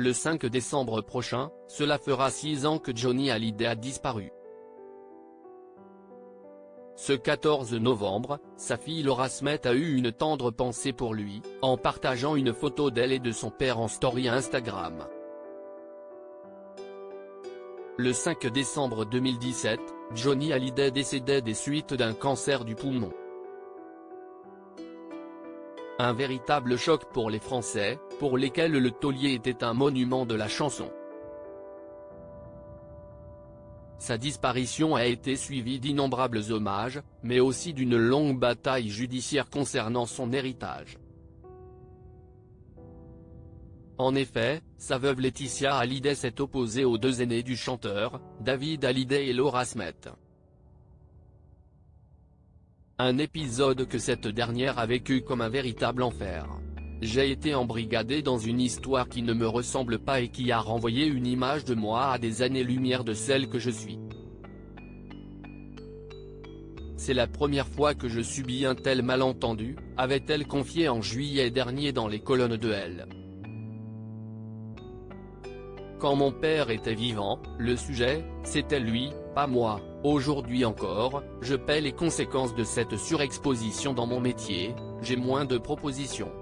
Le 5 décembre prochain, cela fera 6 ans que Johnny Hallyday a disparu. Ce 14 novembre, sa fille Laura Smith a eu une tendre pensée pour lui, en partageant une photo d'elle et de son père en story Instagram. Le 5 décembre 2017, Johnny Hallyday décédait des suites d'un cancer du poumon. Un véritable choc pour les Français, pour lesquels le taulier était un monument de la chanson. Sa disparition a été suivie d'innombrables hommages, mais aussi d'une longue bataille judiciaire concernant son héritage. En effet, sa veuve Laetitia Hallyday s'est opposée aux deux aînés du chanteur, David Hallyday et Laura Smith. Un épisode que cette dernière a vécu comme un véritable enfer. J'ai été embrigadé dans une histoire qui ne me ressemble pas et qui a renvoyé une image de moi à des années-lumière de celle que je suis. C'est la première fois que je subis un tel malentendu, avait-elle confié en juillet dernier dans les colonnes de Elle. Quand mon père était vivant, le sujet, c'était lui, pas moi. Aujourd'hui encore, je paie les conséquences de cette surexposition dans mon métier, j'ai moins de propositions.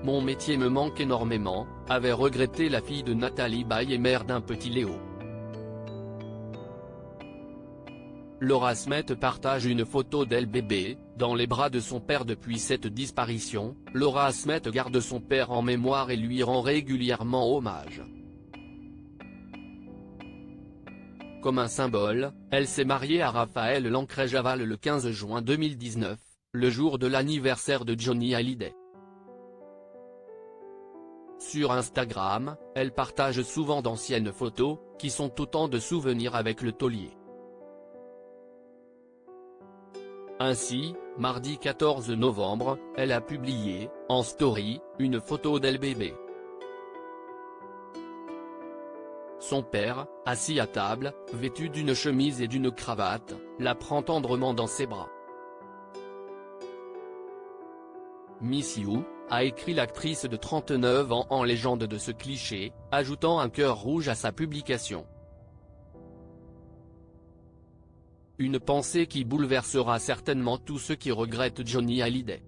Mon métier me manque énormément, avait regretté la fille de Nathalie Baye et mère d'un petit Léo. Laura Smith partage une photo d'elle bébé, dans les bras de son père depuis cette disparition. Laura Smith garde son père en mémoire et lui rend régulièrement hommage. Comme un symbole, elle s'est mariée à Raphaël Lancret-Javal le 15 juin 2019, le jour de l'anniversaire de Johnny Hallyday. Sur Instagram, elle partage souvent d'anciennes photos, qui sont autant de souvenirs avec le taulier. Ainsi, mardi 14 novembre, elle a publié, en story, une photo d'elle bébé. Son père, assis à table, vêtu d'une chemise et d'une cravate, la prend tendrement dans ses bras. Miss You, a écrit l'actrice de 39 ans en légende de ce cliché, ajoutant un cœur rouge à sa publication. Une pensée qui bouleversera certainement tous ceux qui regrettent Johnny Hallyday.